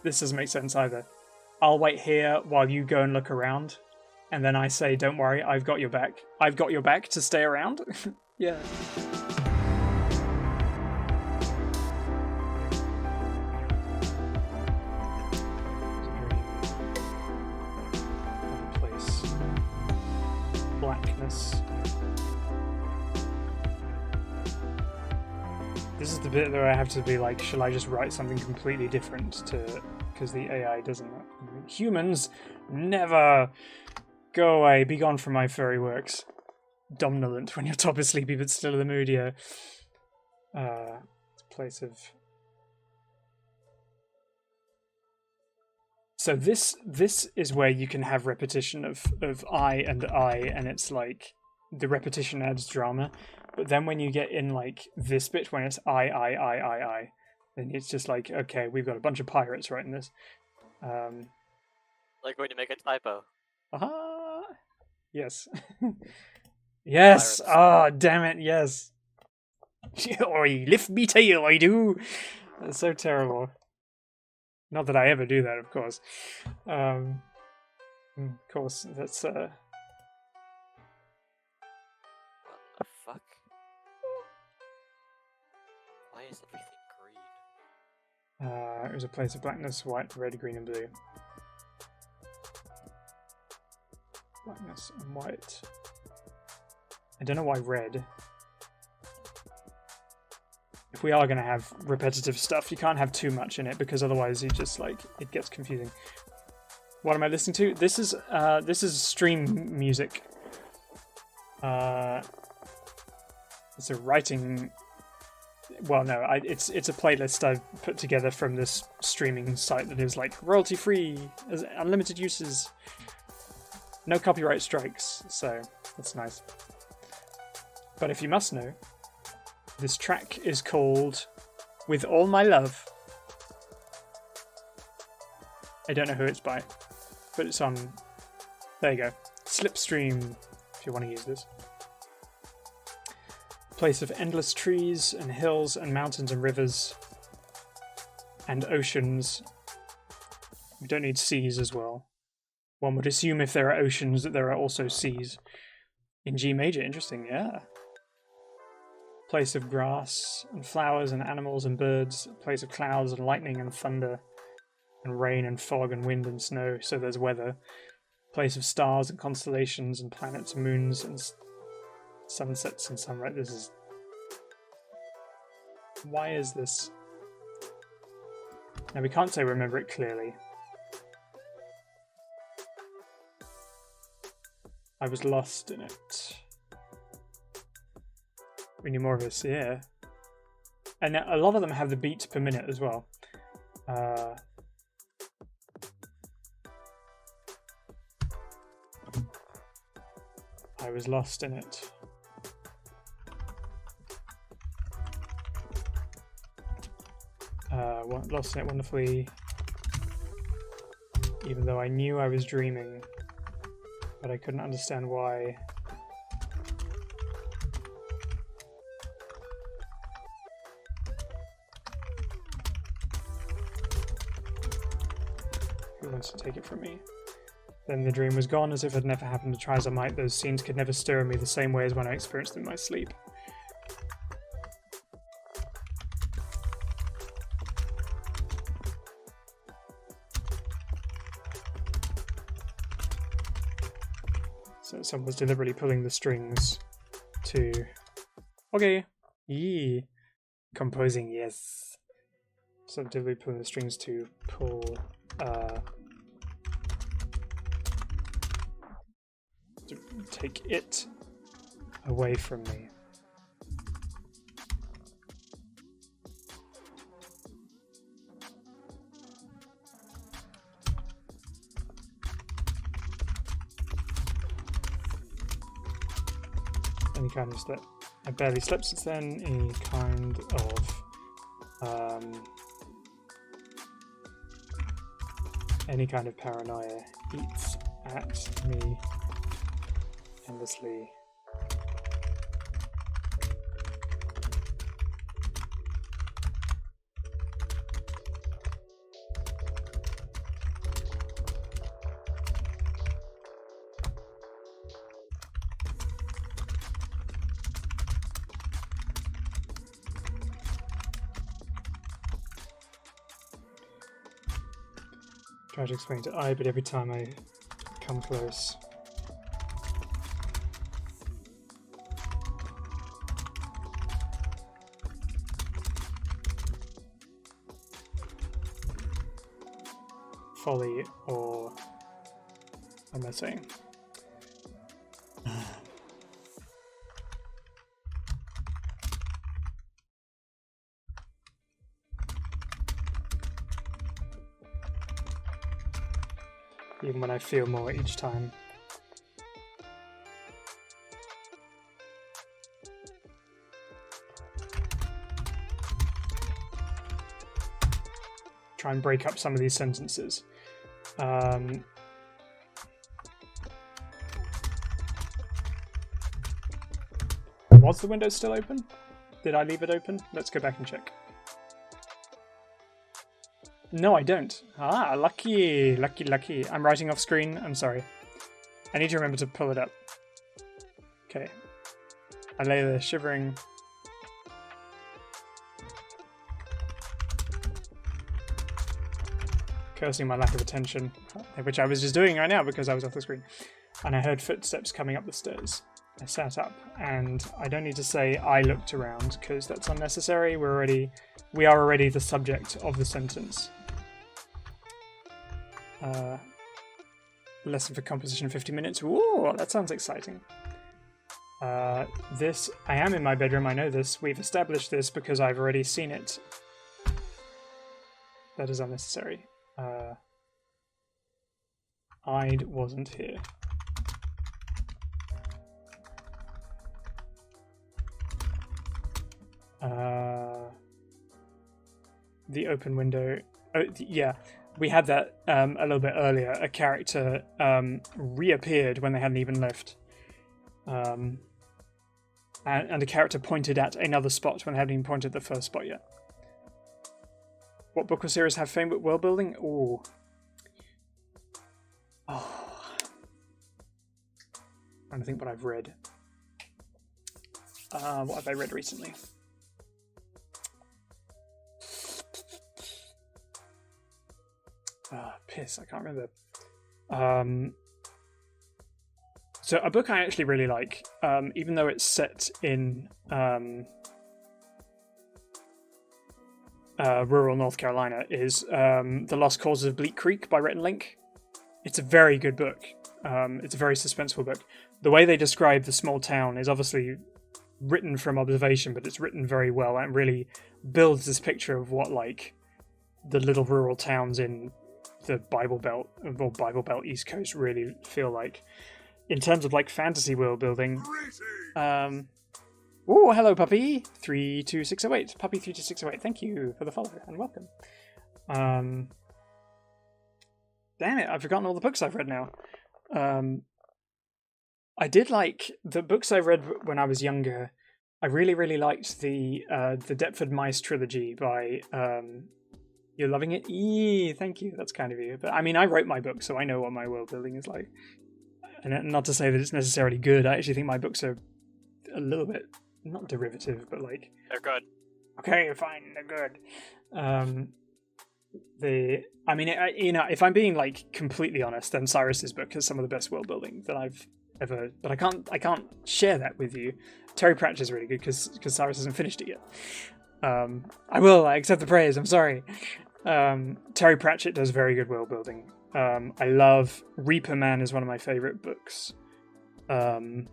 this doesn't make sense either. I'll wait here while you go and look around, and then I say, don't worry, I've got your back. I've got your back to stay around. Yeah. Place. Blackness. This is the bit where I have to be like, shall I just write something completely different to... because the AI doesn't... Humans never go away, be gone from my furry works. Domnulent when your top is sleepy but still in the mood, yeah. It's a place of... So this is where you can have repetition of I and I, and it's like, the repetition adds drama. But then when you get in like this bit, when it's I, then it's just like, okay, we've got a bunch of pirates writing this. Like when you make a typo. Aha! Yes. Yes! Ah, oh, damn it, yes. Oi, lift me tail, I do! That's so terrible. Not that I ever do that, of course. Of course, that's, What the fuck? Why is everything green? It was a place of blackness, white, red, green, and blue. Blackness and white. I don't know why red. If we are going to have repetitive stuff, you can't have too much in it, because otherwise you just, like, it gets confusing. What am I listening to? This is stream music. It's a writing... Well, no, it's a playlist I've put together from this streaming site that is, like, royalty-free, unlimited uses, no copyright strikes, so that's nice. But if you must know, this track is called With All My Love. I don't know who it's by, but it's on... There you go. Slipstream, if you want to use this. Place of endless trees and hills and mountains and rivers and oceans. We don't need seas as well. One would assume if there are oceans that there are also seas. In G major, interesting, yeah. Place of grass and flowers and animals and birds. Place of clouds and lightning and thunder and rain and fog and wind and snow, so there's weather. Place of stars and constellations and planets and moons and sunsets and sunrise. This is... Why is this? Now we can't say remember it clearly. I was lost in it. We need more of this, yeah. And a lot of them have the beats per minute as well. I was lost in it. Lost in it wonderfully, even though I knew I was dreaming, but I couldn't understand why. Who wants to take it from me? Then the dream was gone, as if it had never happened. To try as I might, those scenes could never stir in me the same way as when I experienced them in my sleep. So someone was deliberately pulling the strings to... Okay. Yee. Composing, yes. So deliberately pulling the strings to pull... to take it away from me. Any kind of slip. I barely slept since then. Any kind of any kind of paranoia eats at me endlessly. Try to explain to I, but every time I come close. Folly, or what am I saying? Even when I feel more each time. Try and break up some of these sentences. Was the window still open? Did I leave it open? Let's go back and check. No, I don't. Ah, lucky, lucky, lucky. I'm writing off screen. I'm sorry. I need to remember to pull it up. Okay. I lay there shivering. Cursing my lack of attention, which I was just doing right now because I was off the screen. And I heard footsteps coming up the stairs. I sat up, and I don't need to say I looked around because that's unnecessary. We are already the subject of the sentence. Lesson for composition 50 minutes. Ooh, that sounds exciting. I am in my bedroom, I know this. We've established this because I've already seen it. That is unnecessary. I wasn't here. The open window. Oh, yeah, we had that a little bit earlier. A character reappeared when they hadn't even left. And a character pointed at another spot when they hadn't even pointed at the first spot yet. What book or series have fame with world building? Ooh. Oh. I'm trying to think what I've read. What have I read recently? Piss, I can't remember. So a book I actually really like, even though it's set in rural North Carolina, is The Lost Causes of Bleak Creek by Rhett and Link. It's a very good book. It's a very suspenseful book. The way they describe the small town is obviously written from observation, but it's written very well and really builds this picture of what like the little rural towns in the Bible Belt or Bible Belt East Coast really feel like in terms of like fantasy world building. Oh, hello, puppy 32608. Puppy 32608. Thank you for the follow and welcome. Damn it, I've forgotten all the books I've read now. I did like the books I read when I was younger. I really liked the Deptford Mice trilogy by You're Loving It? Thank you, that's kind of you. But I mean, I wrote my book, so I know what my world building is like. And not to say that it's necessarily good, I actually think my books are a little bit, not derivative, but like... They're good. Okay, fine, they're good. If I'm being like completely honest, then Cyrus's book has some of the best world building that I've ever... But I can't share that with you. Terry Pratchett is really good because Cyrus hasn't finished it yet. I accept the praise, I'm sorry. Terry Pratchett does very good world building. I love Reaper Man is one of my favorite books. There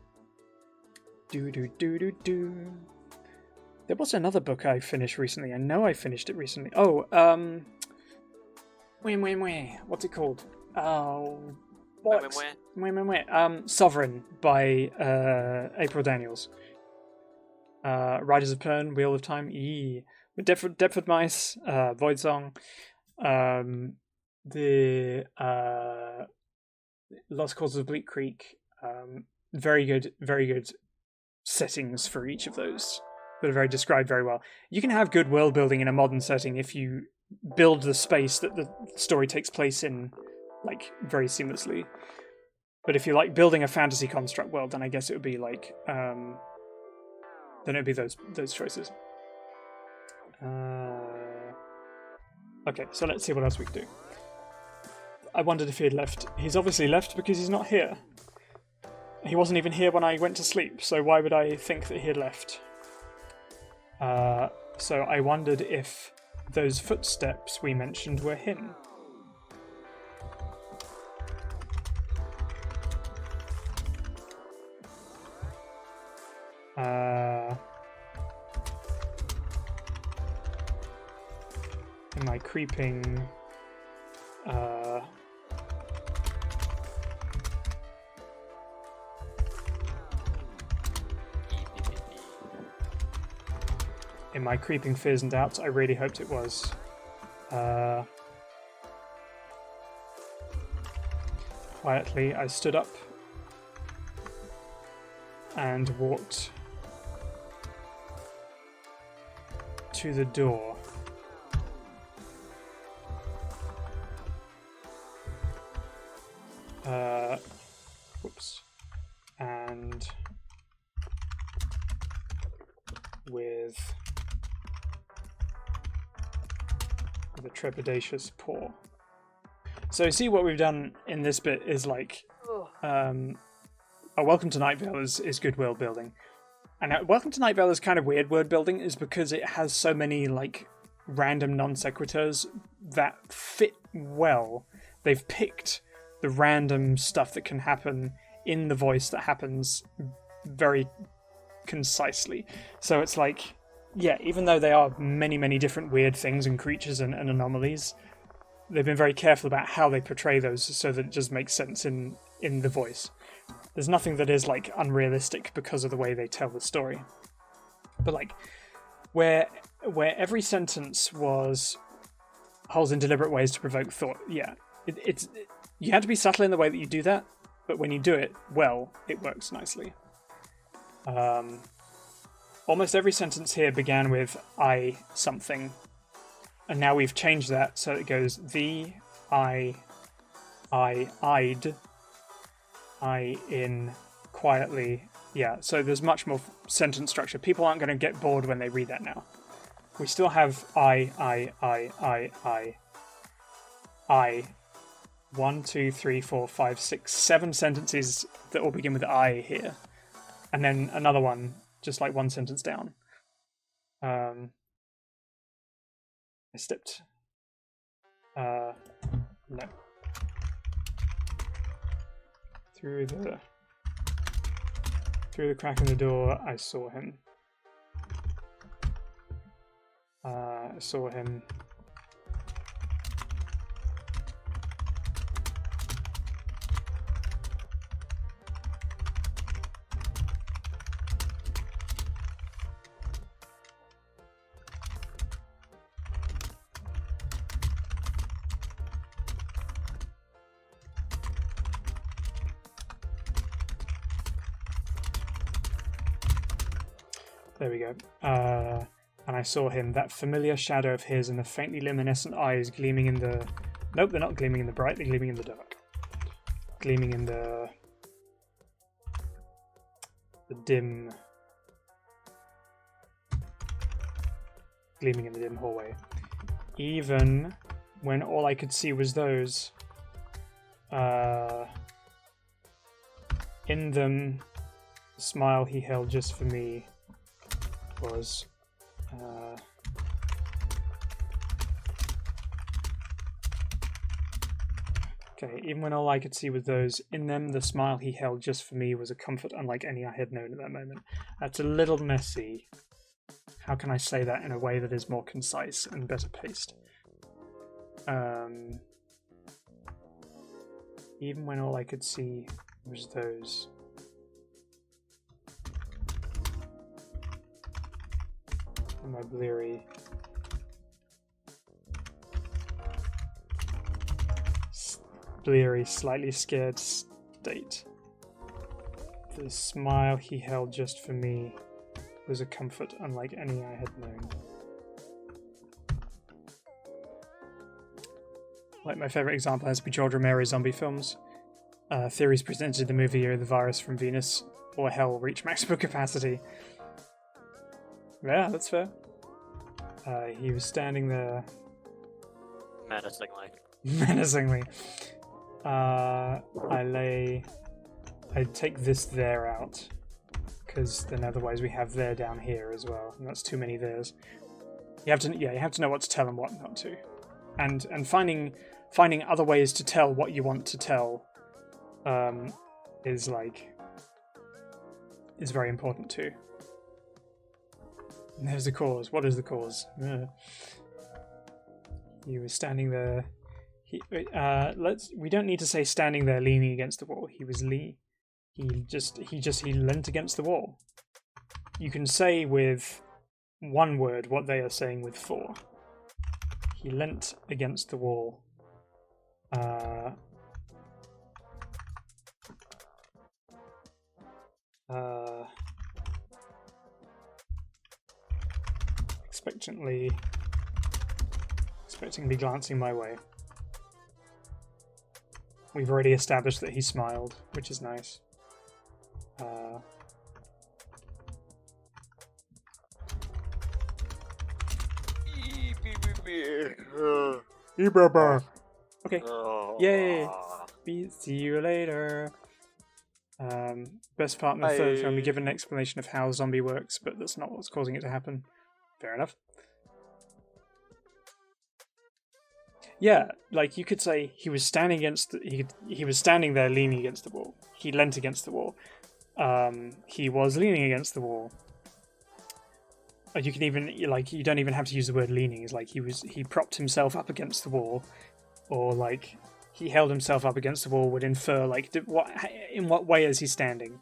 was another book I finished recently. I know I finished it recently. What's it called? Oh, Sovereign by April Daniels. Riders of Pern, Wheel of Time, with Deptford Mice, Void Song, the Lost Causes of Bleak Creek. Very good settings for each of those that are very described very well. You can have good world building in a modern setting if you build the space that the story takes place in, like, very seamlessly. But if you're like building a fantasy construct world, then I guess it would be like then it'd be those choices. Okay, so let's see what else we can do. I wondered if he had left. He's obviously left because he's not here. He wasn't even here when I went to sleep, so why would I think that he had left? So I wondered if those footsteps we mentioned were him. Am I creeping? In my creeping fears and doubts, I really hoped it was. Quietly, I stood up and walked to the door. Whoops. And with a trepidatious paw. So see what we've done in this bit is like Welcome to Night Vale is good world building. And Welcome to Night Vale is kind of weird word building is because it has so many like random non sequiturs that fit well. They've picked the random stuff that can happen in the voice that happens very concisely. So it's like, yeah, even though they are many, many different weird things and creatures and anomalies, they've been very careful about how they portray those so that it just makes sense in the voice. There's nothing that is like unrealistic because of the way they tell the story. But like, where every sentence was holds in deliberate ways to provoke thought, yeah, you had to be subtle in the way that you do that, but when you do it well, it works nicely. Almost every sentence here began with I something, and now we've changed that so it goes the, I'd, I in, quietly. Yeah, so there's much more sentence structure. People aren't going to get bored when they read that now. We still have I. 1, 2, 3, 4, 5, 6, 7 sentences that all begin with I here. And then another one, just like one sentence down. I stepped. No. Through the crack in the door, I saw him. I saw him. There we go. And I saw him, that familiar shadow of his and the faintly luminescent eyes gleaming in the... Nope, they're not gleaming in the bright, they're gleaming in the dark. Gleaming in the dim... Gleaming in the dim hallway. Even when all I could see was those... in them, the smile he held just for me was okay, even when all I could see was those, in them the smile he held just for me was a comfort unlike any I had known at that moment. That's a little messy. How can I say that in a way that is more concise and better paced? Even when all I could see was those. My bleary, slightly scared state. The smile he held just for me was a comfort unlike any I had known. Like my favourite example has to be George Romero's zombie films. Theories presented in the movie are the virus from Venus or hell reach maximum capacity. Yeah, that's fair. He was standing there... Menacingly. Menacingly. I take this there out, because then otherwise we have there down here as well, and that's too many theirs. You have to know what to tell and what not to, and finding other ways to tell what you want to tell, is very important too. And there's the cause. What is the cause? He was standing there. We don't need to say standing there leaning against the wall. He leant against the wall. You can say with one word what they are saying with 4. He leant against the wall. Expectantly glancing my way. We've already established that he smiled, which is nice. Okay. Yay! See you later. Best part in the third film, we give an explanation of how zombie works, but that's not what's causing it to happen. Fair enough. Yeah, like you could say he was standing against. He was standing there, leaning against the wall. He leant against the wall. He was leaning against the wall. You can even you don't even have to use the word leaning. It's like he propped himself up against the wall, or like he held himself up against the wall would infer in what way is he standing?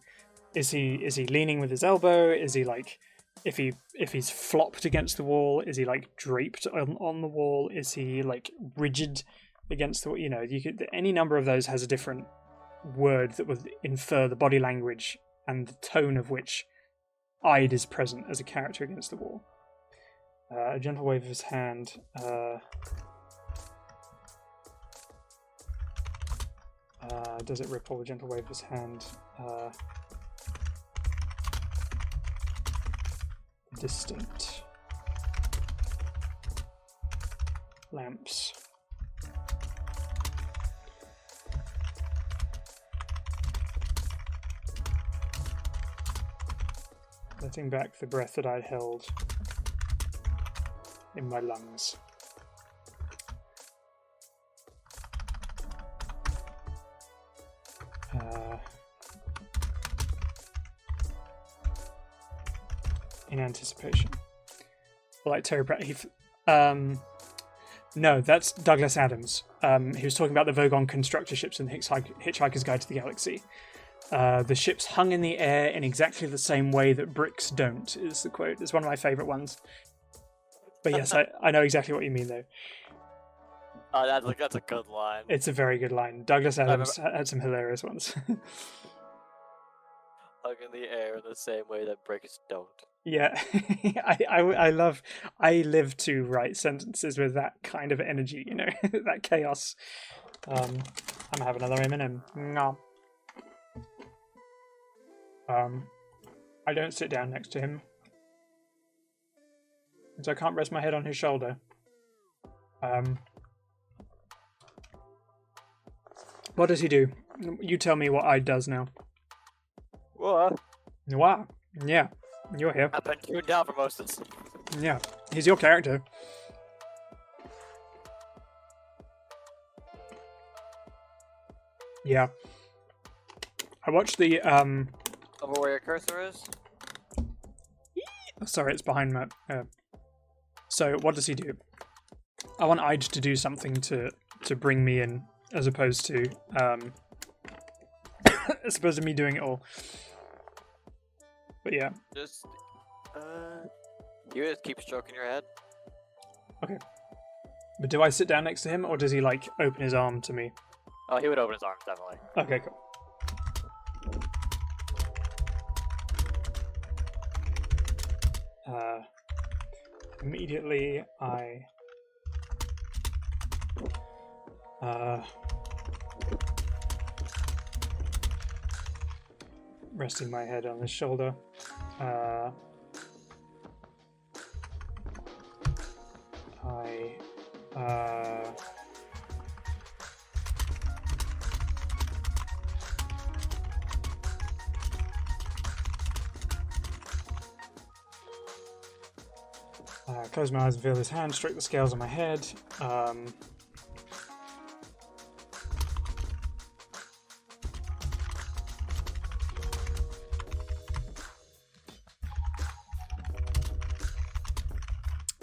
Is he leaning with his elbow? Is he like if he's flopped against the wall? Is he like draped on the wall? Is he like rigid against the wall? Any number of those has a different word that would infer the body language and the tone of which Ide is present as a character against the wall. A gentle wave of his hand. Does it ripple? A gentle wave of his hand. Distant lamps. Letting back the breath that I'd held in my lungs. In anticipation. Like Terry Pratchett. No, that's Douglas Adams. He was talking about the Vogon constructor ships in the Hitchhiker's Guide to the Galaxy. The ships hung in the air in exactly the same way that bricks don't, is the quote. It's one of my favourite ones. But yes, I know exactly what you mean, though. Oh, that's a good line. It's a very good line. Douglas Adams had some hilarious ones. Hung in the air in the same way that bricks don't. Yeah, I live to write sentences with that kind of energy, that chaos. I'm gonna have another M&M. No. I don't sit down next to him, so I can't rest my head on his shoulder. What does he do? You tell me what Ide does now. What? Wow. Yeah. You're here. I've been tuned down for most of this. Yeah, he's your character. Yeah. I watched the Over where your cursor is? Sorry, it's behind my So what does he do? I want Ide to do something to bring me in, as opposed to me doing it all. But yeah. You just keep stroking your head. Okay. But do I sit down next to him, or does he open his arm to me? Oh, he would open his arms, definitely. Okay, cool. Immediately I resting my head on his shoulder. Close my eyes and feel his hand stroke the scales on my head.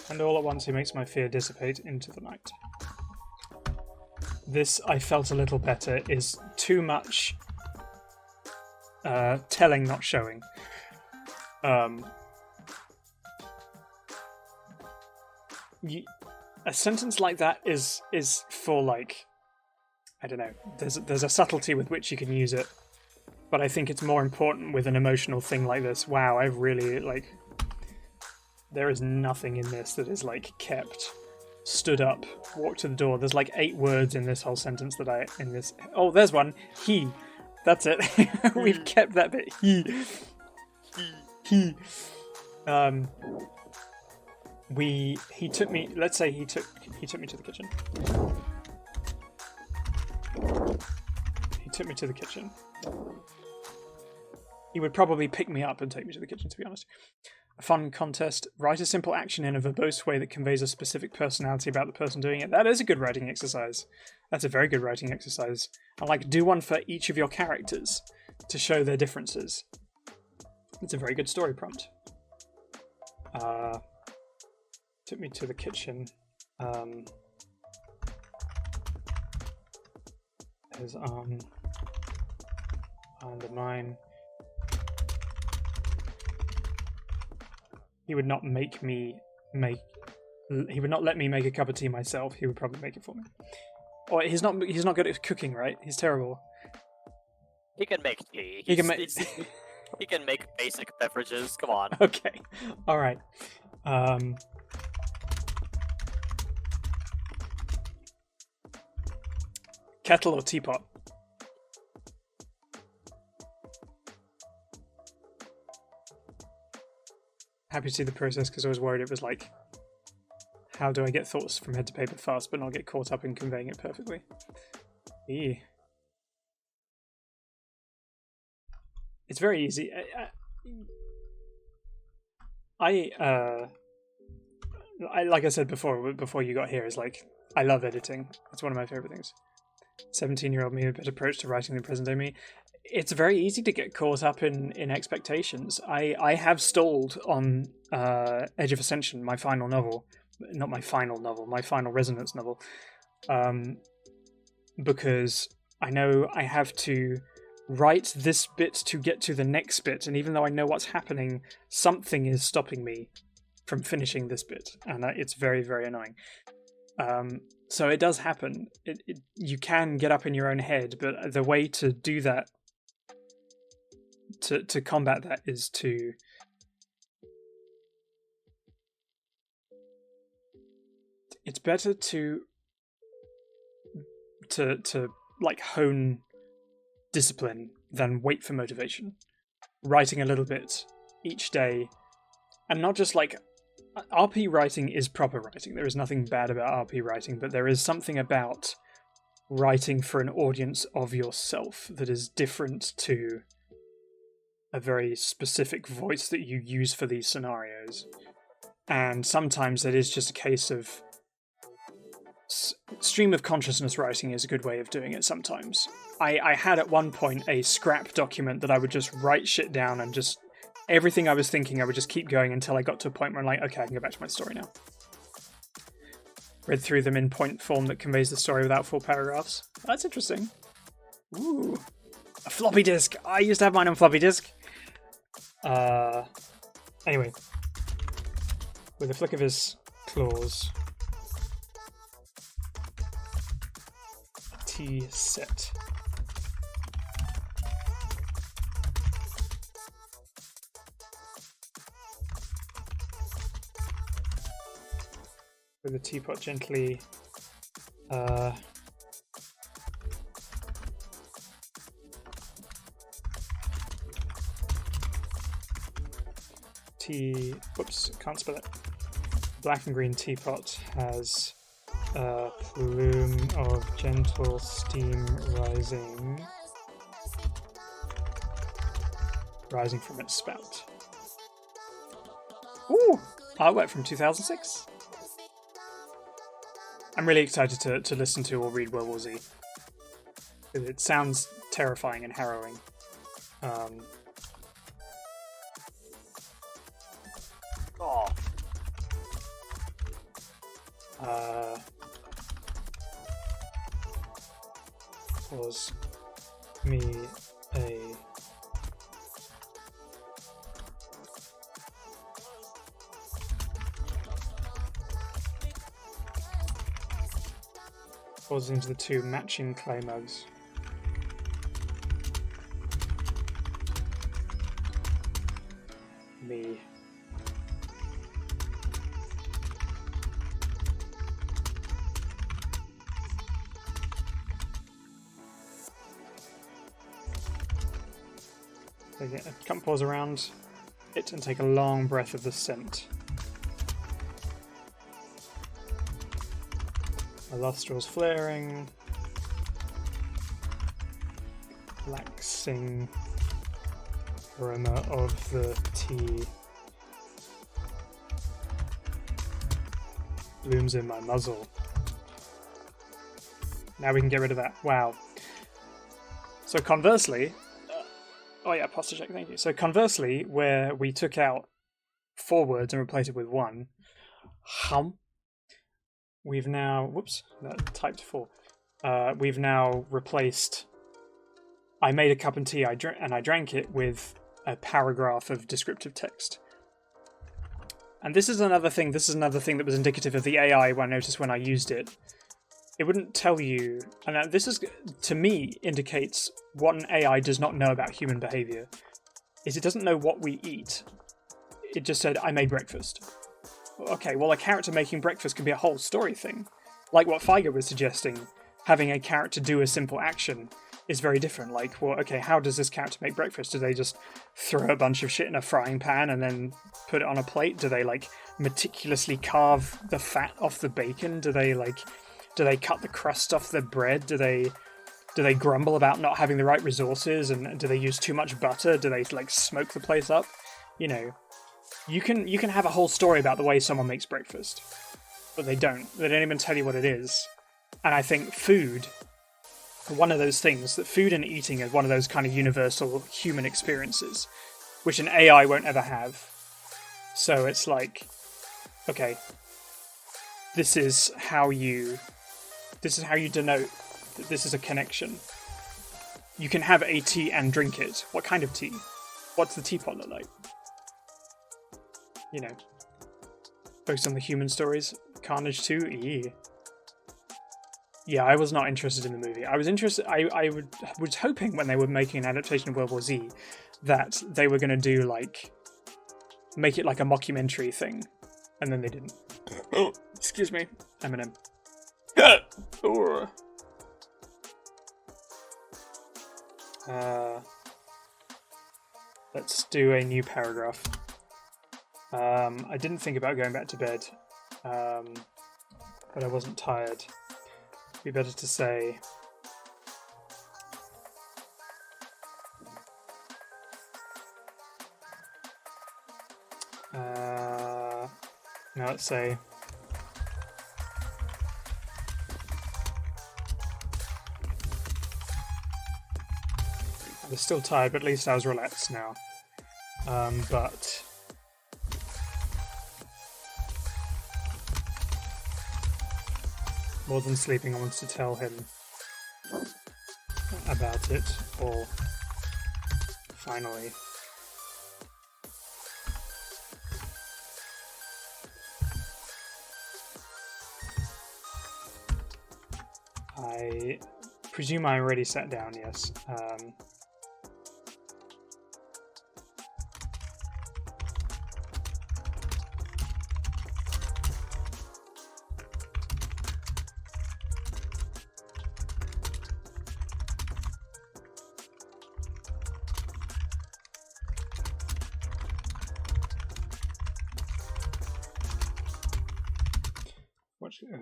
And all at once he makes my fear dissipate into the night. This, I felt a little better, is too much telling, not showing. A sentence like that is for, like, I don't know, there's a subtlety with which you can use it, but I think it's more important with an emotional thing like this. Wow, I've really, like, there is nothing in this that is, like, kept. Stood up, walked to the door. There's like 8 words in this whole sentence that oh, there's one. He. That's it. We've kept that bit. He. He took me, let's say he took me to the kitchen. He took me to the kitchen. He would probably pick me up and take me to the kitchen, to be honest. A fun contest. Write a simple action in a verbose way that conveys a specific personality about the person doing it. That is a good writing exercise. That's a very good writing exercise. And, like, do one for each of your characters to show their differences. It's a very good story prompt. Took me to the kitchen. His arm under mine. He would not let me make a cup of tea myself. He would probably make it for me. Or he's not good at cooking, right? He's terrible. He can make tea. He can make he can make basic beverages. Come on. Okay. All right. Kettle or teapot? Happy to see the process because I was worried it was like, how do I get thoughts from head to paper fast but not get caught up in conveying it perfectly? It's very easy. I like I said before you got here, is like, I love editing. It's one of my favorite things. 17-year-old me with a better approach to writing than present day me. It's very easy to get caught up in expectations. I have stalled on Edge of Ascension, my final novel. Not my final novel, my final Resonance novel. Because I know I have to write this bit to get to the next bit, and even though I know what's happening, something is stopping me from finishing this bit, and it's very, very annoying. So it does happen. You can get up in your own head, but the way to do that, to combat that, is to it's better to like hone discipline than wait for motivation. Writing a little bit each day, and not just like RP writing is proper writing. There is nothing bad about RP writing, but there is something about writing for an audience of yourself that is different to a very specific voice that you use for these scenarios. And sometimes it is just a case of stream of consciousness writing is a good way of doing it sometimes. I had at one point a scrap document that I would just write shit down, and just everything I was thinking I would just keep going until I got to a point where I'm like, okay, I can go back to my story now. Read through them in point form that conveys the story without full paragraphs. That's interesting. Ooh. A floppy disk! I used to have mine on floppy disk. Anyway. With a flick of his claws. A tea set. With the teapot gently whoops, can't spell it. Black and green teapot has a plume of gentle steam rising from its spout. Ooh! Artwork from 2006. I'm really excited to listen to or read World War Z. It sounds terrifying and harrowing. Was me a falls into the two matching clay mugs. Me. Take a couple paws around it and take a long breath of the scent. My nostrils flaring, relaxing aroma of the tea blooms in my muzzle. Now we can get rid of that. Wow. So conversely, oh yeah, posture check, thank you. So conversely, where we took out 4 words and replaced it with 1, we've now, whoops, that typed 4. We've now replaced, I made a cup of tea and I drank it with a paragraph of descriptive text. And this is another thing that was indicative of the AI I noticed when I used it. It wouldn't tell you, and this is, to me, indicates what an AI does not know about human behavior, is it doesn't know what we eat. It just said, I made breakfast. Okay, well, a character making breakfast can be a whole story thing. Like what Figer was suggesting, having a character do a simple action is very different. Like, well, okay, how does this character make breakfast? Do they just throw a bunch of shit in a frying pan and then put it on a plate? Do they, like, meticulously carve the fat off the bacon? Do they cut the crust off the bread? Do they grumble about not having the right resources? And do they use too much butter? Do they, like, smoke the place up? You know, you can have a whole story about the way someone makes breakfast, but they don't. They don't even tell you what it is. And I think food, one of those things, that food and eating is one of those kind of universal human experiences, which an AI won't ever have. So it's like, okay, this is how you denote that this is a connection. You can have a tea and drink it. What kind of tea? What's the teapot look like? You know, focus on the human stories. Carnage 2, Yeah, I was not interested in the movie. I was interested. I was hoping when they were making an adaptation of World War Z that they were going to do, like, make it like a mockumentary thing, and then they didn't. Oh, excuse me, Eminem. Let's do a new paragraph. I didn't think about going back to bed, but I wasn't tired. Be better to say, now let's say, I was still tired, but at least I was relaxed now. But more than sleeping, I wanted to tell him about it, or finally. I presume I already sat down, yes.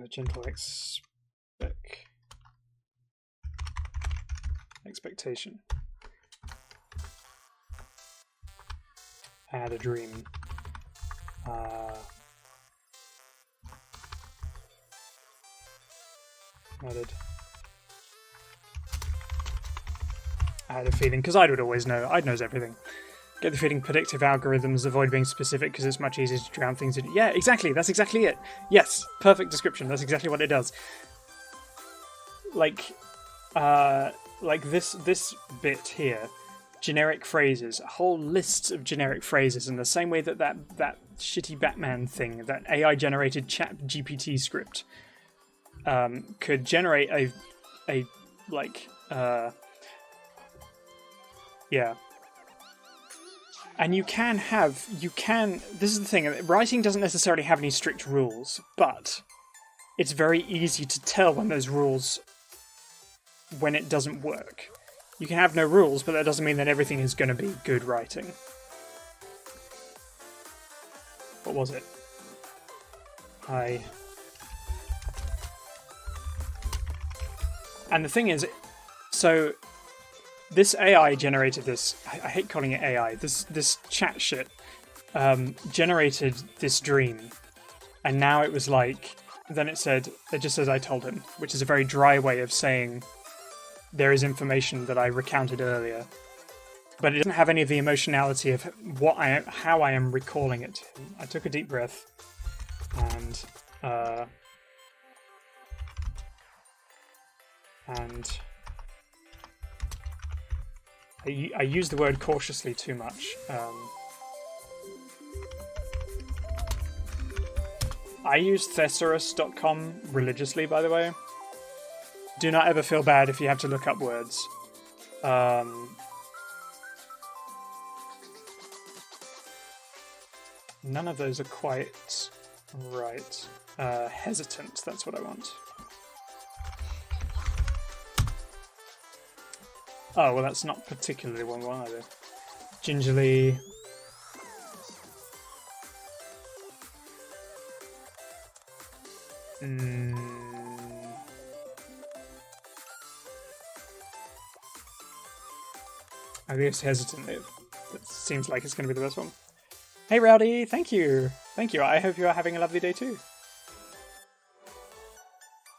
Gentle expectation. I had a dream. Added. I had a feeling, because I would always know. I'd knows everything. Get the feeling predictive algorithms avoid being specific because it's much easier to drown things in. Yeah, exactly. That's exactly it. Yes, perfect description. That's exactly what it does. Like this bit here, generic phrases, whole lists of generic phrases, in the same way that shitty Batman thing, that AI generated chat GPT script, could generate yeah. And you can, this is the thing, writing doesn't necessarily have any strict rules, but it's very easy to tell when it doesn't work. You can have no rules, but that doesn't mean that everything is going to be good writing. What was it? And the thing is, so this AI generated this. I hate calling it AI. This chat shit generated this dream, and now it was like. Then it just says I told him, which is a very dry way of saying there is information that I recounted earlier, but it doesn't have any of the emotionality of how I am recalling it. I took a deep breath, and I use the word cautiously too much. I use thesaurus.com religiously, by the way. Do not ever feel bad if you have to look up words. None of those are quite right. Hesitant, that's what I want. Oh, well, that's not particularly one either. Gingerly. I guess hesitant. It seems like it's going to be the best one. Hey, Rowdy, thank you. Thank you. I hope you are having a lovely day too.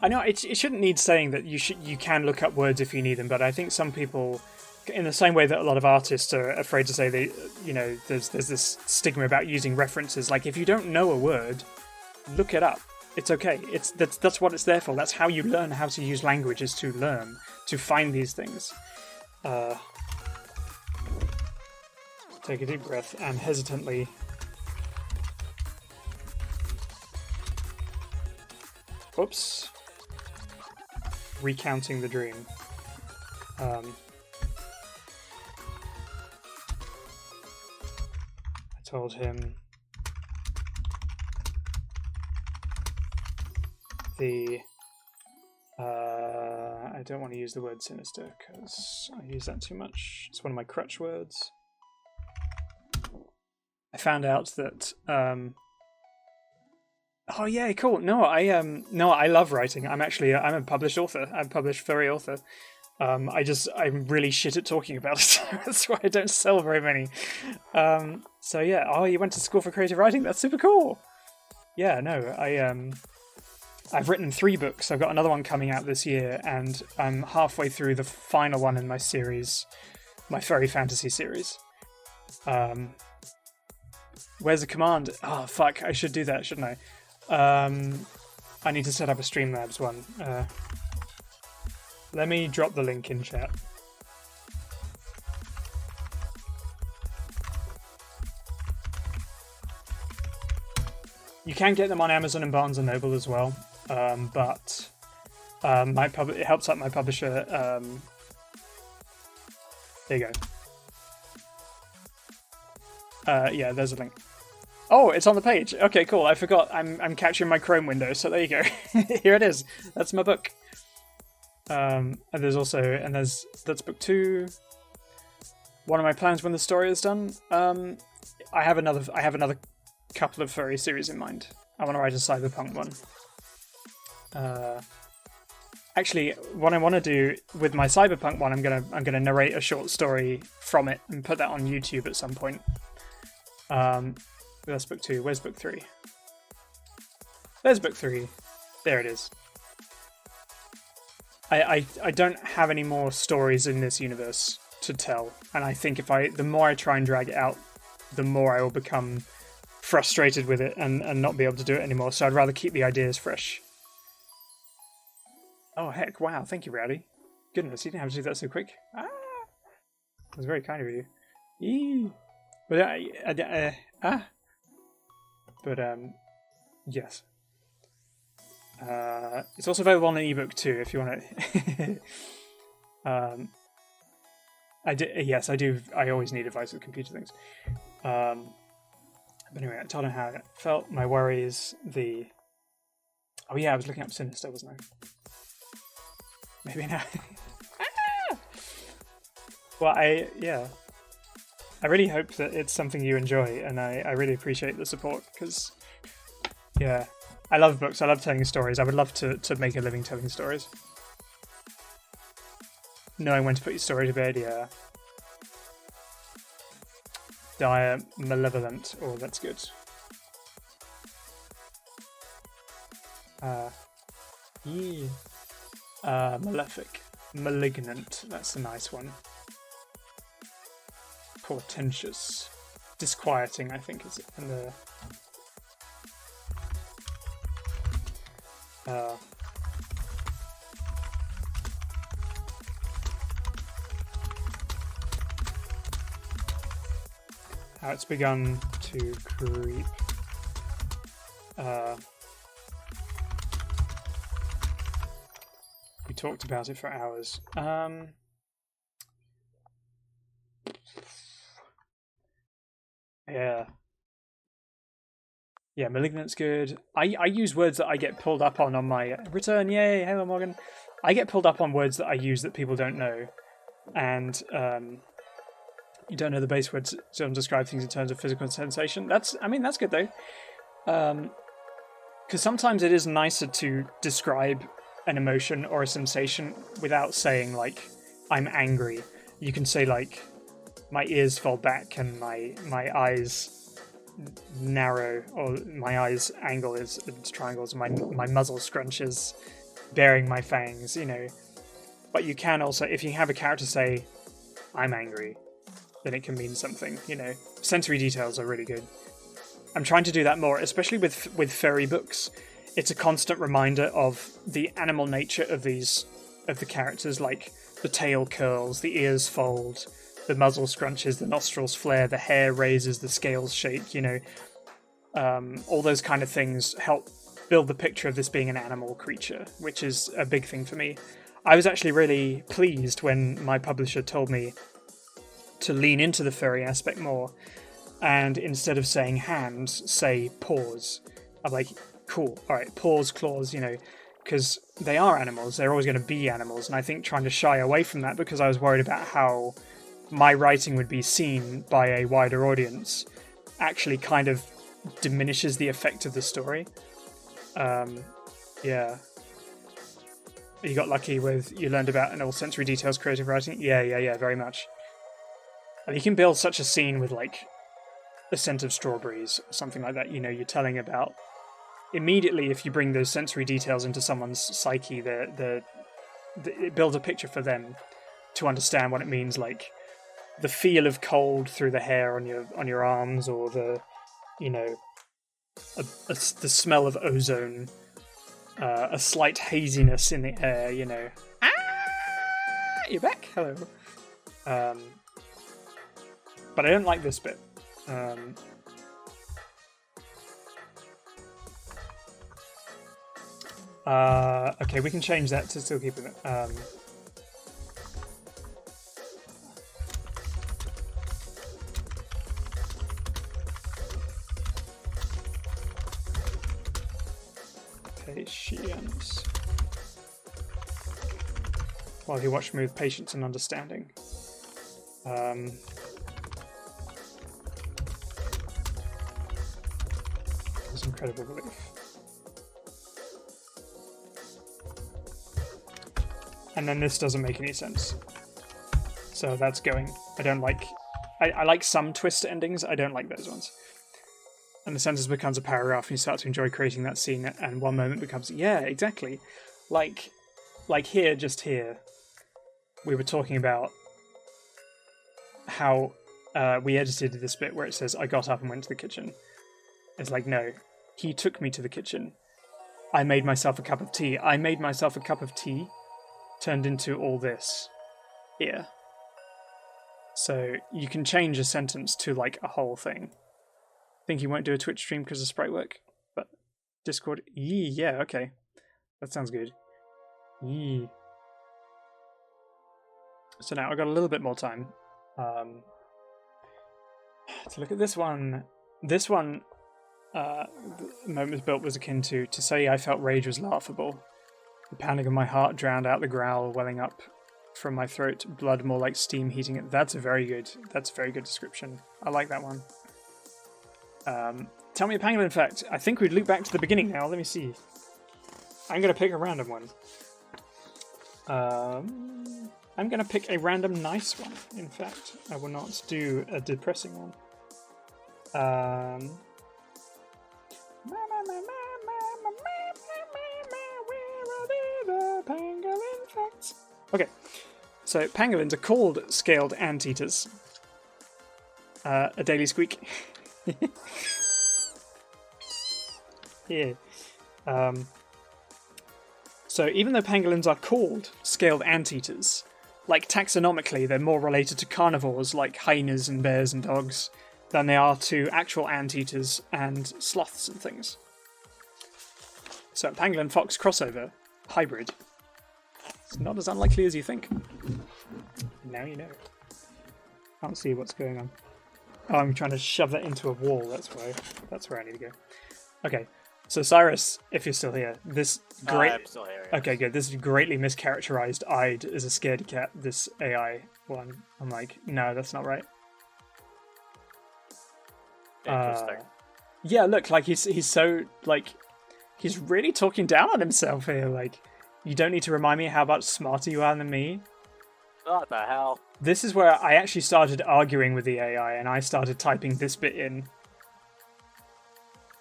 I know it shouldn't need saying that you can look up words if you need them, but I think some people, in the same way that a lot of artists are afraid to say there's this stigma about using references. Like, if you don't know a word, look it up. It's okay. That's what it's there for. That's how you learn how to use language, is to learn to find these things. Take a deep breath and hesitantly. Oops. Recounting the dream. I told him I don't want to use the word sinister because I use that too much. It's one of my crutch words. I found out that oh yeah, cool. No, I love writing. I'm a published author. I'm a published furry author. I'm really shit at talking about it. That's why I don't sell very many. So yeah. Oh, you went to school for creative writing? That's super cool. Yeah, no, I've written 3 books. I've got another one coming out this year, and I'm halfway through the final one in my series, my furry fantasy series. Where's the command? Oh fuck! I should do that, shouldn't I? I need to set up a Streamlabs one. Let me drop the link in chat. You can get them on Amazon and Barnes & Noble as well, but it helps out my publisher. There you go. Yeah, there's a link. Oh, it's on the page. Okay, cool. I forgot. I'm capturing my Chrome window, so there you go. Here it is. That's my book. And that's book 2. One of my plans when the story is done. I have another couple of furry series in mind. I want to write a cyberpunk one. Actually, what I want to do with my cyberpunk one, I'm gonna narrate a short story from it and put that on YouTube at some point. That's book 2. Where's book 3? There's book 3. There it is. I don't have any more stories in this universe to tell, and I think the more I try and drag it out, the more I will become frustrated with it and not be able to do it anymore. So I'd rather keep the ideas fresh. Oh heck! Wow, thank you, Rowdy. Goodness, you didn't have to do that so quick. Ah, that was very kind of you. Eee. But yes. It's also available on an ebook too, if you want to. Yes, I do. I always need advice with computer things. But anyway, I told him how it felt. My worry is the. Oh yeah, I was looking up Sinister, wasn't I? Maybe now. Well, I really hope that it's something you enjoy, and I really appreciate the support because, yeah, I love books. I love telling stories. I would love to make a living telling stories. Knowing when to put your story to bed, yeah. Dire Malevolent. Oh, that's good. Malefic. Malignant. That's a nice one. Portentous. Disquieting, I think, is in the... how it's begun to creep. We talked about it for hours. Yeah, Malignant's good. I use words that I get pulled up on my return. Yay, hello Morgan. I get pulled up on words that I use that people don't know, and you don't know the base words to describe things in terms of physical sensation. That's good though, because sometimes it is nicer to describe an emotion or a sensation without saying like I'm angry. You can say like my ears fall back and my eyes narrow, or my eyes angle is into triangles, my muzzle scrunches, baring my fangs, you know. But you can also, if you have a character say I'm angry, then it can mean something, you know. Sensory details are really good. I'm trying to do that more, especially with furry books. It's a constant reminder of the animal nature of the characters, like the tail curls, the ears fold, the muzzle scrunches, the nostrils flare, the hair raises, the scales shake, you know. All those kind of things help build the picture of this being an animal creature, which is a big thing for me. I was actually really pleased when my publisher told me to lean into the furry aspect more, and instead of saying hands, say paws. I'm like, cool, alright, paws, claws, you know, because they are animals, they're always going to be animals, and I think trying to shy away from that because I was worried about how my writing would be seen by a wider audience actually kind of diminishes the effect of the story. Yeah. You got lucky with, you learned about in all sensory details creative writing? Yeah, very much. And you can build such a scene with like a scent of strawberries or something like that, you know, you're telling about. Immediately, if you bring those sensory details into someone's psyche, it builds a picture for them to understand what it means, like the feel of cold through the hair on your arms, or the, you know, the smell of ozone, a slight haziness in the air, you know. Ah, you're back. Hello. But I don't like this bit. Okay, we can change that to still keep it. Patience. While he watched me with patience and understanding. There's incredible relief. And then this doesn't make any sense. So that's going. I don't like... I like some twist endings, I don't like those ones. And the sentence becomes a paragraph and you start to enjoy creating that scene, and one moment becomes... Yeah, exactly. Like, like here, just here, we were talking about how we edited this bit where it says, I got up and went to the kitchen. It's like, no, he took me to the kitchen. I made myself a cup of tea. I made myself a cup of tea turned into all this here. So you can change a sentence to like a whole thing. Think you won't do a Twitch stream because of sprite work, but Discord, yeah, okay. That sounds good. Yee. So now I've got a little bit more time to look at this one. This one, the moment was built was akin to say I felt rage was laughable. The pounding of my heart drowned out the growl welling up from my throat, blood more like steam heating it. That's a very good description. I like that one. Tell me a pangolin fact. I think we'd loop back to the beginning now. Let me see. I'm going to pick a random one. I'm going to pick a random nice one, in fact. I will not do a depressing one. Pangolin facts. Okay, so pangolins are called scaled anteaters. A daily squeak. Yeah. So even though pangolins are called scaled anteaters, like taxonomically they're more related to carnivores like hyenas and bears and dogs than they are to actual anteaters and sloths and things. So pangolin fox crossover hybrid. It's not as unlikely as you think. Now you know. Can't see what's going on. Oh, I'm trying to shove that into a wall. That's where I need to go. Okay. So Cyrus, if you're still here, this great. I'm still here. Okay, good. This is greatly mischaracterized. Eyed as a scaredy cat. This AI one. I'm like, no, that's not right. Interesting. Yeah, look, like he's so like he's really talking down on himself here. Like, you don't need to remind me how much smarter you are than me. What the hell? This is where I actually started arguing with the AI, and I started typing this bit in.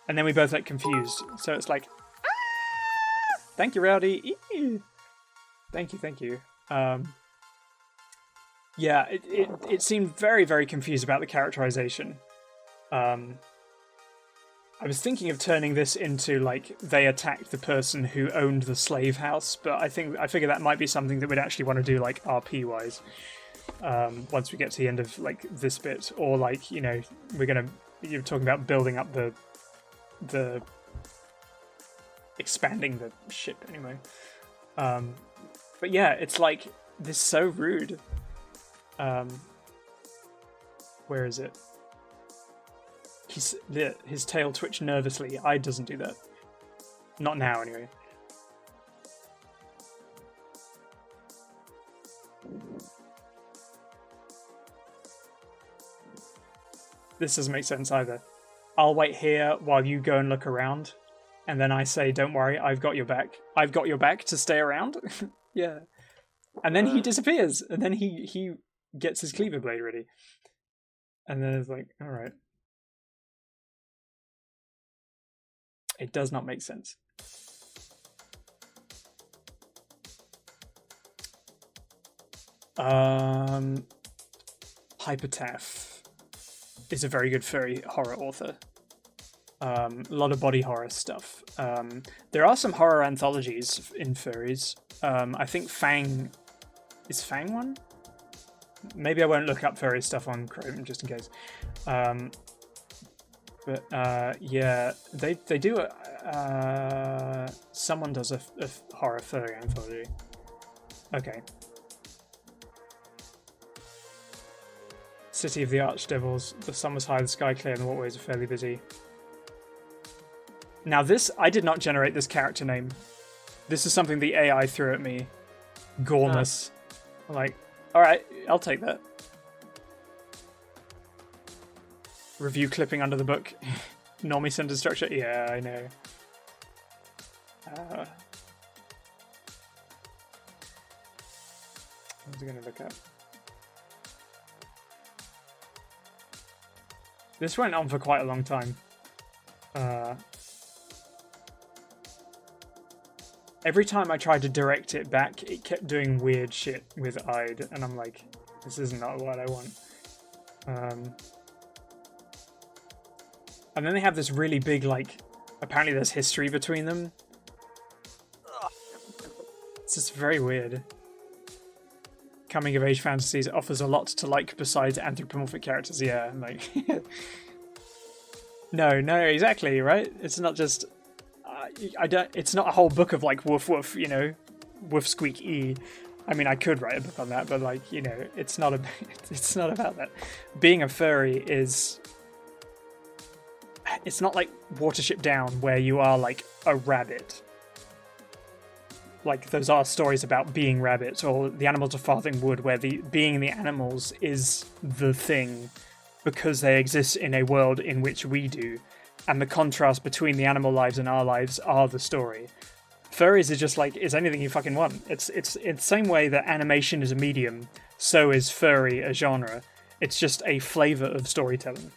And then we both get confused. So it's like, ah! Thank you, Rowdy. Eee! Thank you. Yeah, it seemed very, very confused about the characterization. I was thinking of turning this into, like, they attacked the person who owned the slave house, but I figure that might be something that we'd actually want to do, like, RP-wise. Once we get to the end of, like, this bit. Or, like, you know, you're talking about building up the expanding the ship anyway. But yeah, it's like, this is so rude. Where is it? His tail twitched nervously. I doesn't do that. Not now, anyway. This doesn't make sense either. I'll wait here while you go and look around, and then I say, don't worry, I've got your back. I've got your back to stay around? Yeah. And then he disappears, and then he gets his cleaver blade ready. And then it's like, alright. It does not make sense. Hypertaf is a very good furry horror author. A lot of body horror stuff. There are some horror anthologies in furries. I think Fang... Is Fang one? Maybe I won't look up furry stuff on Chrome just in case. But yeah, they do someone does a horror furry anthology. Okay. City of the Archdevils. The sun was high, the sky clear, and the waterways are fairly busy. Now this, I did not generate this character name. This is something the AI threw at me. Gormus. I'm like, alright, I'll take that. Review clipping under the book. Normie sentence structure? Yeah, I know. What was I going to look at? This went on for quite a long time. Every time I tried to direct it back, it kept doing weird shit with Ide, and I'm like, this is not what I want. And then they have this really big, like, apparently there's history between them. It's just very weird. Coming of age fantasies offers a lot to like besides anthropomorphic characters. Yeah, like no, exactly, right? It's not just I don't. It's not a whole book of like woof woof, you know, woof squeak e. I mean, I could write a book on that, but like, you know, it's not it's not about that. Being a furry is. It's not like Watership Down where you are like a rabbit. Like those are stories about being rabbits, or The Animals of Farthing Wood, where being the animals is the thing because they exist in a world in which we do, and the contrast between the animal lives and our lives are the story. Furries is just like, it's anything you fucking want. It's the same way that animation is a medium, so is furry a genre. It's just a flavor of storytelling.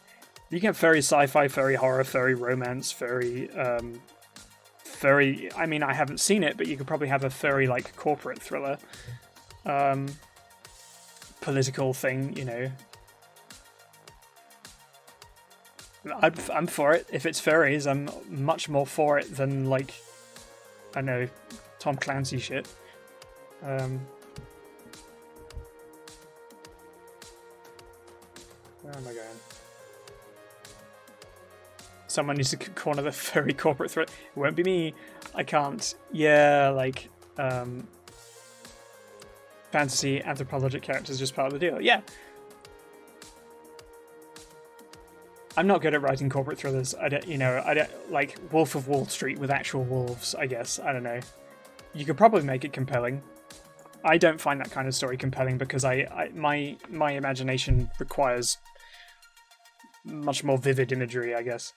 You can have furry sci-fi, furry horror, furry romance, furry. I mean, I haven't seen it, but you could probably have a furry like corporate thriller, political thing. You know, I'm for it. If it's furries, I'm much more for it than like, I know, Tom Clancy shit. Where am I going? Someone needs to corner the furry corporate threat. It won't be me. I can't. Yeah, like, fantasy anthropologic characters just part of the deal. Yeah. I'm not good at writing corporate thrillers. I don't like Wolf of Wall Street with actual wolves, I guess. I don't know. You could probably make it compelling. I don't find that kind of story compelling because my imagination requires much more vivid imagery, I guess.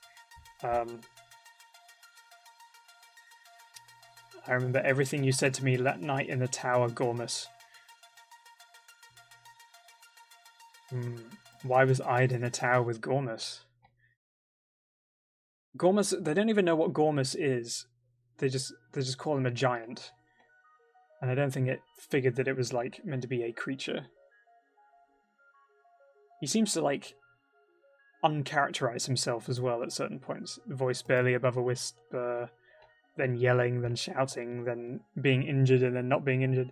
I remember everything you said to me that night in the tower, Gormus. Why was Ide in a tower with Gormus? Gormus, they don't even know what Gormus is. They just call him a giant. And I don't think it figured that it was like meant to be a creature. He seems to like uncharacterize himself as well at certain points. Voice barely above a whisper, then yelling, then shouting, then being injured, and then not being injured.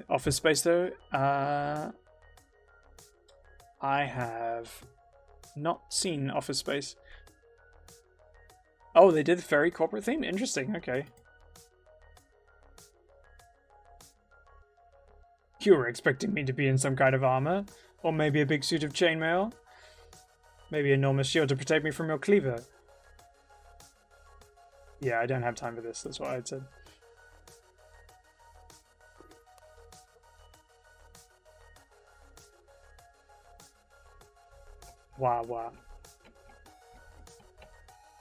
Office Space, though, I have not seen Office Space. Oh, they did the furry corporate theme? Interesting, okay. You were expecting me to be in some kind of armor, or maybe a big suit of chainmail, maybe an enormous shield to protect me from your cleaver. Yeah, I don't have time for this, that's what I'd said. Wow.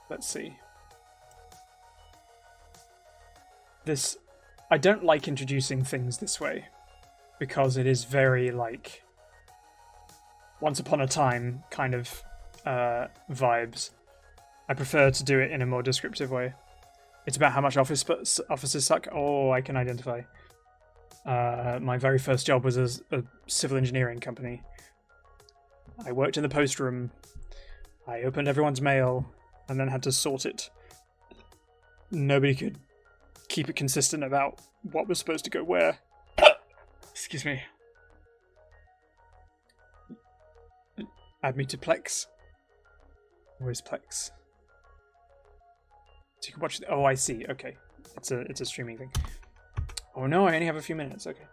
Let's see. I don't like introducing things this way, because it is very, like, Once Upon a Time kind of vibes. I prefer to do it in a more descriptive way. It's about how much offices suck. Oh, I can identify. My very first job was as a civil engineering company. I worked in the post room. I opened everyone's mail and then had to sort it. Nobody could keep it consistent about what was supposed to go where. Excuse me. Add me to Plex. Where's Plex? So you can watch. Oh, I see. Okay, it's a streaming thing. Oh no, I only have a few minutes. Okay.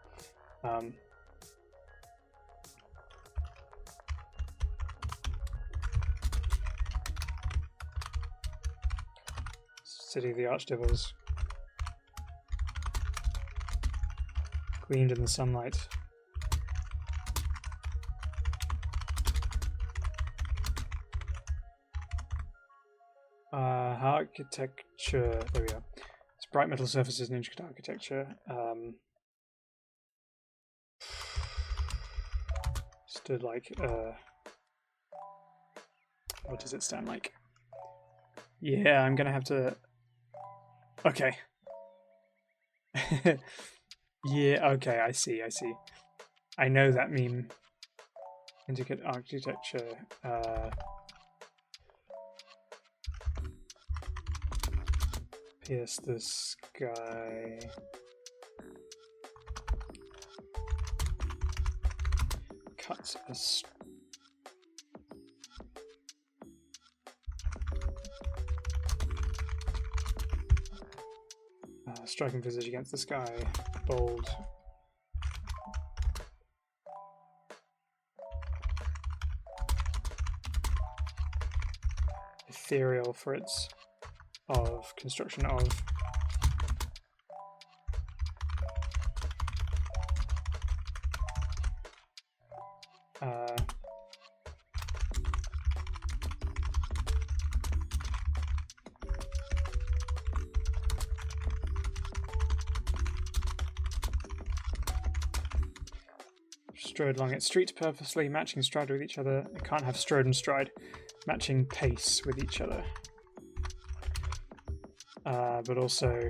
City of the Archdevils. Gleamed in the sunlight. Architecture. There we go. It's bright metal surfaces and intricate architecture. Stood like. What does it stand like? Yeah, I'm gonna have to... Okay. Yeah, okay, I see. I know that meme. Intricate architecture. Pierce the sky. Cut a striking visage against the sky. Bold. Ethereal for its construction of. Strode along its streets purposely, matching stride with each other. It can't have strode and stride. Matching pace with each other. But also...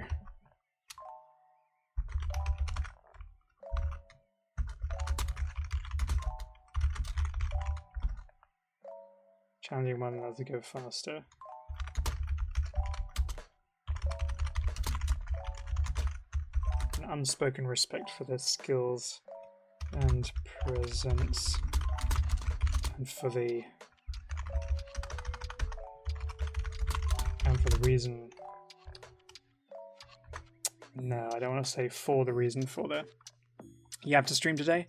challenging one another to go faster. An unspoken respect for their skills and presence, and for the reason. No, I don't want to say for the reason for the. You have to stream today?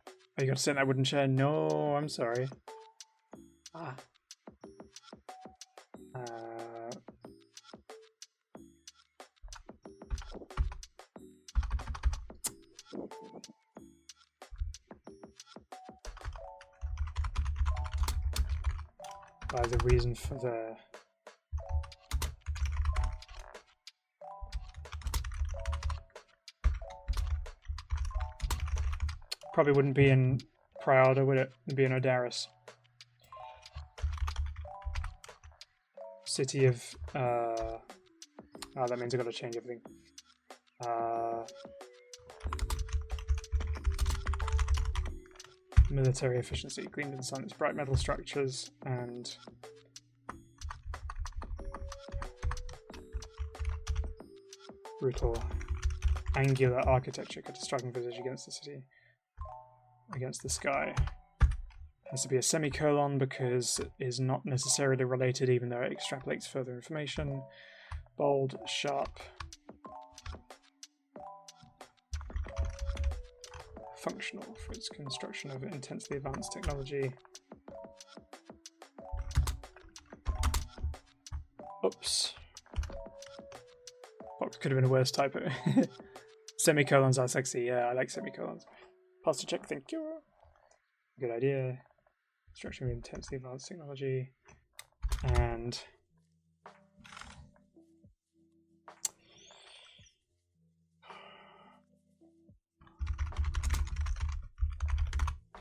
Oh, you got to sit in that wooden chair? No, I'm sorry. Ah. By the reason for the... Probably wouldn't be in Priada, would it? It'd be in Odaris. City of... Oh, that means I've got to change everything. Military efficiency, gleamed in the sun, its bright metal structures, and brutal angular architecture cut a striking visage against the city, against the sky. Has to be a semicolon because it is not necessarily related, even though it extrapolates further information. Bold, sharp. Functional for its construction of intensely advanced technology. Oops. What could have been a worse typo. Semicolons are sexy. Yeah, I like semicolons. Pasta check, thank you. Good idea. Construction of intensely advanced technology. And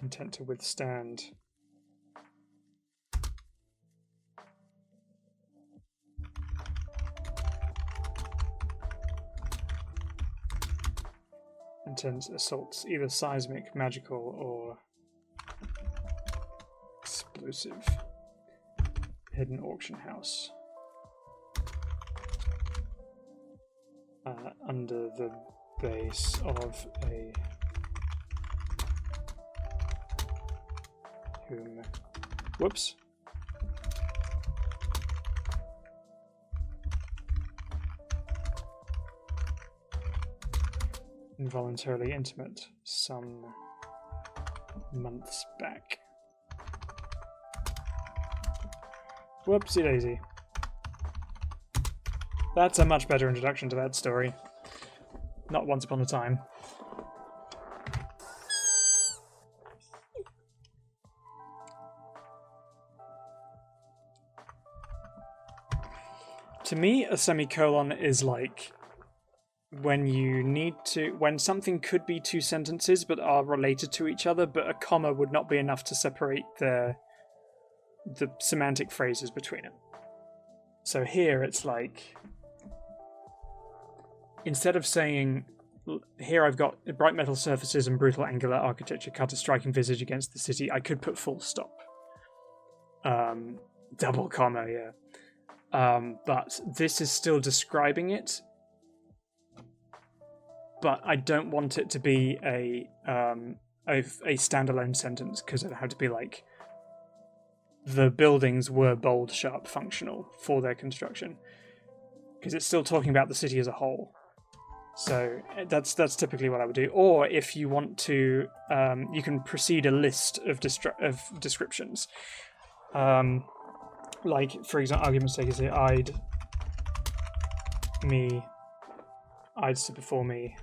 intent to withstand. Intense assaults, either seismic, magical, or explosive. Hidden auction house. Under the base of a whoops. Involuntarily intimate some months back. Whoopsie daisy. That's a much better introduction to that story. Not once upon a time. To me, a semicolon is like when you need to, when something could be two sentences but are related to each other, but a comma would not be enough to separate the semantic phrases between them. So here it's like, instead of saying, here I've got bright metal surfaces and brutal angular architecture cut a striking visage against the city, I could put full stop. Double comma, yeah. But this is still describing it. But I don't want it to be a standalone sentence, because it had to be like, the buildings were bold, sharp, functional for their construction. Because it's still talking about the city as a whole. So that's typically what I would do. Or if you want to, you can precede a list of descriptions. Like, for example, argument's sake, is it I'd sit before me.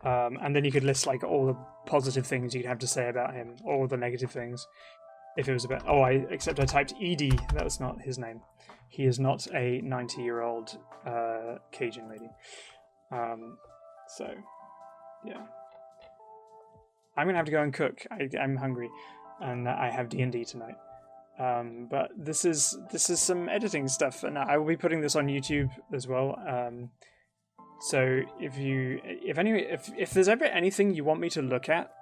And then you could list like all the positive things you'd have to say about him, all the negative things. If it was about, except I typed Edie, that was not his name. He is not a 90-year-old Cajun lady. So, yeah. I'm going to have to go and cook. I'm hungry, and I have D&D tonight. But this is some editing stuff, and I will be putting this on YouTube as well. So if there's ever anything you want me to look at,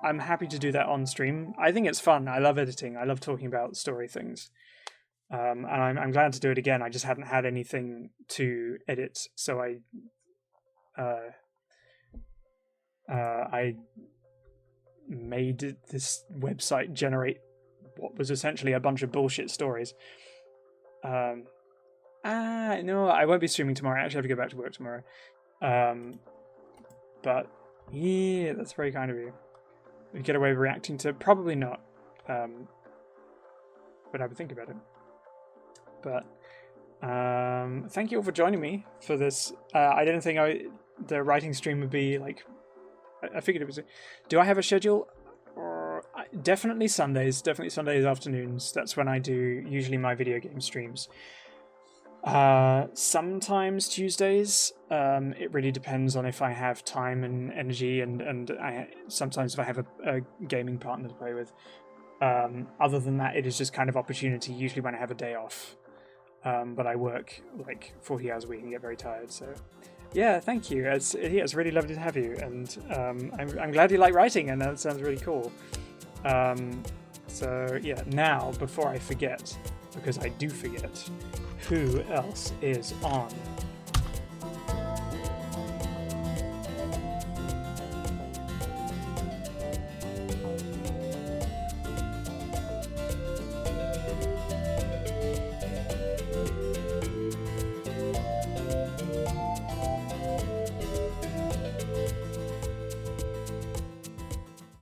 I'm happy to do that on stream. I think it's fun. I love editing. I love talking about story things. And I'm glad to do it again. I just hadn't had anything to edit, so I made this website generate what was essentially a bunch of bullshit stories. No, I won't be streaming tomorrow. I actually have to go back to work tomorrow. But yeah, that's very kind of you. We get away with reacting to, probably not. But I would think about it. But thank you all for joining me for this. I didn't think the writing stream would be like, I figured it was. Do I have a schedule? Definitely Sundays afternoons. That's when I do usually my video game streams. Sometimes Tuesdays. It really depends on if I have time and energy, and sometimes if I have a gaming partner to play with. Other than that, it is just kind of opportunity, usually when I have a day off. But I work like 40 hours a week and get very tired, so yeah, thank you. It's really lovely to have you, and I'm glad you like writing, and that sounds really cool. So yeah, now before I forget, because I do forget, who else is on